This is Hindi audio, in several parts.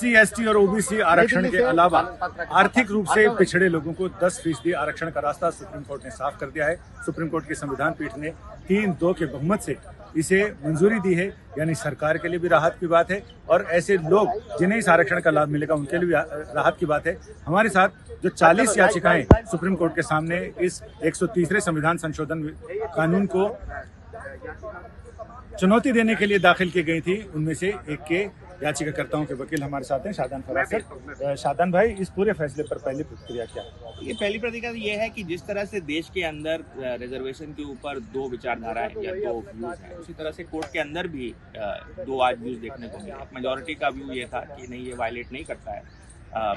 SC, ST और OBC आरक्षण के अलावा आर्थिक रूप से पिछड़े लोगों को 10% आरक्षण का रास्ता सुप्रीम कोर्ट ने साफ कर दिया है। सुप्रीम कोर्ट की संविधान पीठ ने 3-2 के बहुमत से इसे मंजूरी दी है, यानी सरकार के लिए भी राहत की बात है और ऐसे लोग जिन्हें इस आरक्षण का लाभ मिलेगा उनके लिए भी राहत की बात है। हमारे साथ जो 40 याचिकाएं सुप्रीम कोर्ट के सामने इस 130वें संविधान संशोधन कानून को चुनौती देने के लिए दाखिल की गई थी, उनमें से एक के याचिकाकर्ताओं के वकील हमारे साथ हैं, शादान फरासत। शादान भाई, इस पूरे फैसले पर पहली प्रतिक्रिया क्या है? ये पहली प्रतिक्रिया ये है कि जिस तरह से देश के अंदर रिजर्वेशन के ऊपर 2 विचारधाराएं या 2 व्यूज हैं, उसी तरह से कोर्ट के अंदर भी 2 आज व्यूज देखने को मिले। मेजॉरिटी का व्यू ये था कि नहीं, ये वायलेट नहीं करता है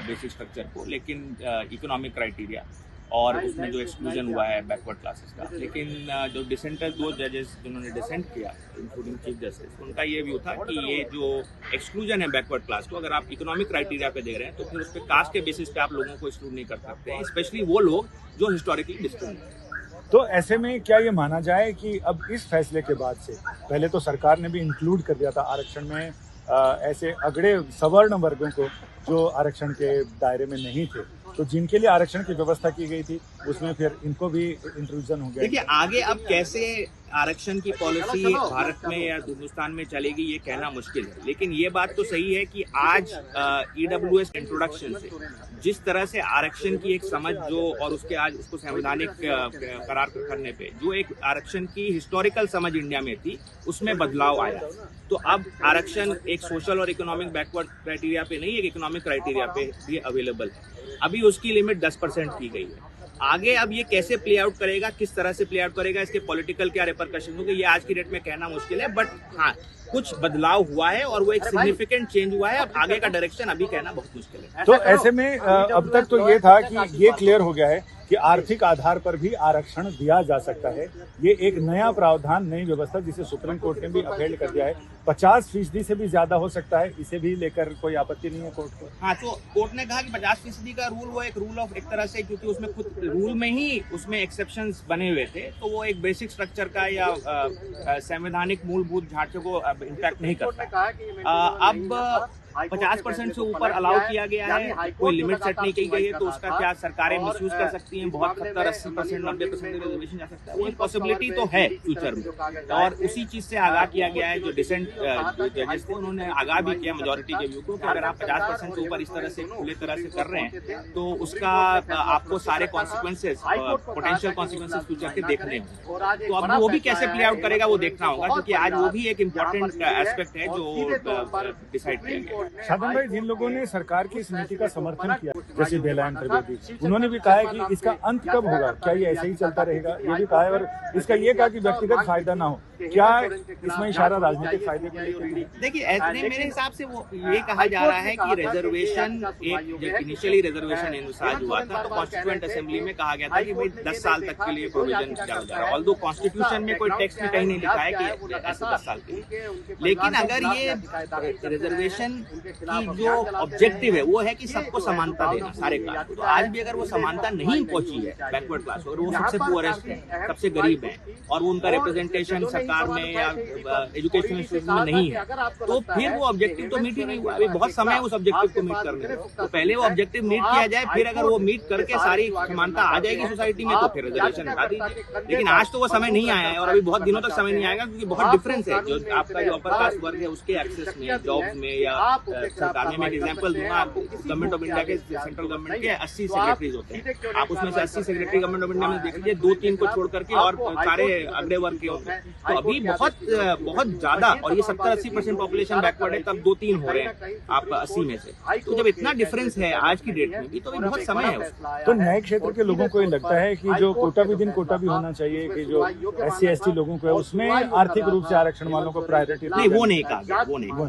बेसिक स्ट्रक्चर को, लेकिन इकोनॉमिक क्राइटेरिया और उसमें जो एक्सक्लूजन हुआ है बैकवर्ड क्लासेस का। लेकिन जो डिसेंटर 2 जजेस जिन्होंने डिसेंट किया, इंक्लूडिंग चीफ जस्टिस, उनका ये व्यू था कि ये जो एक्सक्लूजन है बैकवर्ड क्लास को, अगर आप इकोनॉमिक क्राइटेरिया पे दे रहे हैं तो फिर उस पर कास्ट के बेसिस पे आप लोगों को एक्सक्लूड नहीं कर सकते हैं, स्पेशली वो लोग जो हिस्टोरिकली डिस्टिंक्ट हैं। तो ऐसे में क्या ये माना जाए कि अब इस फैसले के बाद से, पहले तो सरकार ने भी इंक्लूड कर दिया था आरक्षण में ऐसे अगड़े सवर्ण वर्गों को जो आरक्षण के दायरे में नहीं थे, तो जिनके लिए आरक्षण की व्यवस्था की गई थी उसमें फिर इनको भी इंक्लूजन हो गया। देखिए, आगे अब कैसे आरक्षण की पॉलिसी भारत में या हिंदुस्तान में चलेगी ये कहना मुश्किल है, लेकिन ये बात तो सही है कि आज EWS इंट्रोडक्शन से जिस तरह से आरक्षण की एक समझ जो, और उसके आज उसको संवैधानिक करार करने पे जो एक आरक्षण की हिस्टोरिकल समझ इंडिया में थी, उसमें बदलाव आया। तो अब आरक्षण एक सोशल और इकोनॉमिक बैकवर्ड क्राइटेरिया पे नहीं, एक इकोनॉमिक क्राइटेरिया पे भी अवेलेबल है। अभी उसकी लिमिट 10% की गई है। आगे अब ये कैसे प्ले आउट करेगा, किस तरह से प्ले आउट करेगा, इसके पॉलिटिकल क्या रिपरकशन होंगे, ये आज की डेट में कहना मुश्किल है। बट हाँ, कुछ बदलाव हुआ है और वो एक सिग्निफिकेंट चेंज हुआ है। अब आगे का डायरेक्शन अभी कहना बहुत मुश्किल है। तो ऐसे में अब तक तो ये था कि ये क्लियर हो गया है कि आर्थिक आधार पर भी आरक्षण दिया जा सकता है। ये एक नया प्रावधान, नई व्यवस्था जिसे सुप्रीम कोर्ट ने भी अपहेल्ड कर दिया है। 50% से भी ज्यादा हो सकता है, इसे भी लेकर कोई आपत्ति नहीं है कोर्ट को। हाँ, तो कोर्ट ने कहा कि 50% का रूल वो एक रूल ऑफ एक तरह से, क्योंकि उसमें खुद रूल में ही उसमें एक्सेप्शंस बने हुए थे, तो वो एक बेसिक स्ट्रक्चर का या संवैधानिक मूलभूत ढांचे को इम्पैक्ट नहीं करता। अब 50% से ऊपर अलाउ किया गया है, कोई लिमिट सेट नहीं की गई है, तो उसका क्या सरकारें मिसयूज कर सकती हैं, बहुत 70-80%, 90% रिजर्वेशन जा सकता है, वो एक पॉसिबिलिटी तो है फ्यूचर में। और उसी चीज से आगाह किया गया है, जो डिसेंट जजेस थे उन्होंने आगाह भी किया मेजॉरिटी के व्यू को, कि अगर आप 50% से ऊपर इस तरह से खुले तरह से कर रहे हैं तो उसका आपको सारे कॉन्सिक्वेंसेस, पोटेंशियल कॉन्सिक्वेंसेस फ्यूचर के देखने होंगे। तो अब वो भी कैसे प्ले आउट करेगा वो देखना होगा, क्योंकि आज वो भी एक इम्पोर्टेंट एस्पेक्ट है जो डिसाइड किया गया। शादान भाई, जिन लोगों ने सरकार की इस नीति का समर्थन किया, जैसे बेलायन त्रिवेदी, उन्होंने भी कहा है कि इसका अंत कब होगा, क्या ये ऐसे ही चलता रहेगा, ये भी कहा है। और इसका ये कहा कि व्यक्तिगत फायदा ना हो, क्या इसमें इशारा राजनीतिक फायदे को लेकर? देखिए, ऐसे मेरे हिसाब से वो ये कहा जा रहा है कि रिजर्वेशन, एक जब इनिशियली रिजर्वेशन इंसाज हुआ था तो कॉन्स्टिट्यूएंट असेंबली में कहा गया था कि भाई 10 साल तक के लिए प्रोविजन किया जा रहा है। ऑल्दो कॉन्स्टिट्यूशन में कोई टेक्स्ट में कहीं नहीं लिखा है कि ऐसे 10 साल के, लेकिन अगर ये रिजर्वेशन की जो ऑब्जेक्टिव है वो है कि सबको समानता देना सारे क्लास को, तो आज भी अगर वो समानता नहीं पहुंची है बैकवर्ड क्लास और वो सबसे पुअरेस्ट है, सबसे गरीब है, और वो उनका रिप्रेजेंटेशन सरकार में या एजुकेशन इंस्टीट्यूशन में नहीं है, तो फिर वो ऑब्जेक्टिव तो मीट ही नहीं हुआ। अभी बहुत समय है उस ऑब्जेक्टिव को मीट करने में, तो पहले वो ऑब्जेक्टिव मीट किया जाए, फिर अगर वो मीट करके सारी समानता आ जाएगी सोसाइटी में तो फिर रिजर्वेशन हटा दीजिए। लेकिन आज तो वो समय नहीं आया है और अभी बहुत दिनों तक समय नहीं आएगा, क्योंकि बहुत डिफरेंस है जो आपका जो अपर कास्ट वर्ग है उसके एक्सेस में, जॉब्स में या सरकार में। मैं एग्जांपल दूंगा, गवर्नमेंट ऑफ इंडिया के, सेंट्रल गवर्नमेंट के 80 सेक्रेटरीज होते हैं, आप उसमें से 80 सेक्रेटरी गवर्नमेंट ऑफ इंडिया में देख लीजिए, 2-3 को छोड़ करके और सारे अगले वर्ग के होते हैं। तो अभी बहुत ज्यादा, और ये 70-80% पॉपुलेशन बैकवर्ड है, तब 2-3 हो रहे हैं आप 80 में से। तो जब इतना डिफरेंस है आज की डेट में भी, तो बहुत समय है। तो नए क्षेत्र के लोगों को ये लगता है कि जो कोटा विदिन कोटा भी होना चाहिए, कि जो SC ST लोगों को है उसमें आर्थिक रूप से आरक्षण वालों को प्रायोरिटी नहीं, वो नहीं कहा, वो नहीं कहा।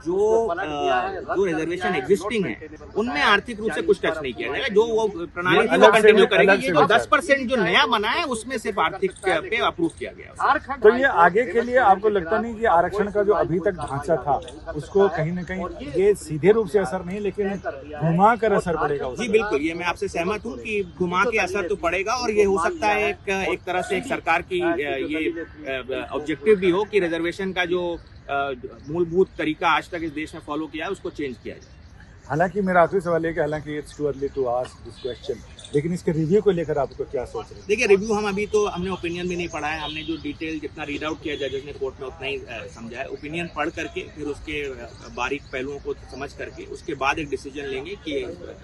जो रिजर्वेशन एग्जिस्टिंग है उनमें आर्थिक रूप से कुछ टच नहीं किया जाएगा, जो वो प्रणाली कंटिन्यू करेगी। ये जो 10% जो नया बना है उसमें सिर्फ आर्थिक पे अप्रूव किया गया। तो ये आगे के लिए आपको लगता नहीं कि आरक्षण का जो अभी तक ढांचा था उसको कहीं न कहीं ये सीधे रूप से असर नहीं, लेकिन घुमा कर असर पड़ेगा? जी बिल्कुल, ये मैं आपसे सहमत हूँ कि घुमा के असर तो पड़ेगा, और ये हो सकता है एक तरह से एक सरकार की ये ऑब्जेक्टिव भी हो कि रिजर्वेशन का जो मूलभूत तरीका आज तक इस देश में फॉलो किया है उसको चेंज किया जाए। हालांकि मेरा आखिरी सवाल है कि हालांकि it's too early to ask this question, लेकिन इसके रिव्यू को लेकर आपको क्या सोच रहे हैं? देखिए, रिव्यू हम अभी तो हमने ओपिनियन भी नहीं पढ़ा है, हमने जो डिटेल जितना रीड आउट किया जजेस ने कोर्ट में उतना ही समझा है। ओपिनियन पढ़ करके फिर उसके बारीक पहलुओं को समझ करके उसके बाद एक डिसीजन लेंगे कि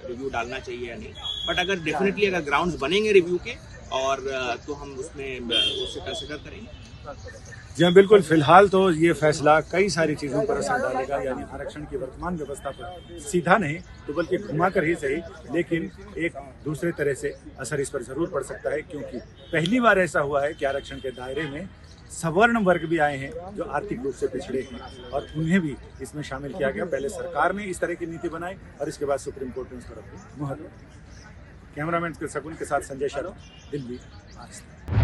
रिव्यू डालना चाहिए या नहीं। बट अगर डेफिनेटली अगर ग्राउंड्स बनेंगे रिव्यू के और तो हम उसमें उससे कंसिडर करेंगे। जी हाँ, बिल्कुल। फिलहाल तो ये फैसला कई सारी चीज़ों पर असर डालेगा, यानी आरक्षण की वर्तमान व्यवस्था पर सीधा नहीं तो बल्कि घुमाकर ही सही, लेकिन एक दूसरे तरह से असर इस पर जरूर पड़ सकता है, क्योंकि पहली बार ऐसा हुआ है कि आरक्षण के दायरे में सवर्ण वर्ग भी आए हैं जो आर्थिक रूप से पिछड़े हैं और उन्हें भी इसमें शामिल किया गया। पहले सरकार ने इस तरह की नीति बनाई और इसके बाद सुप्रीम कोर्ट ने उस पर अपनी मुहर लगाई। कैमरामैन शकुन के साथ संजय शर्मा, दिल्ली, आज तक।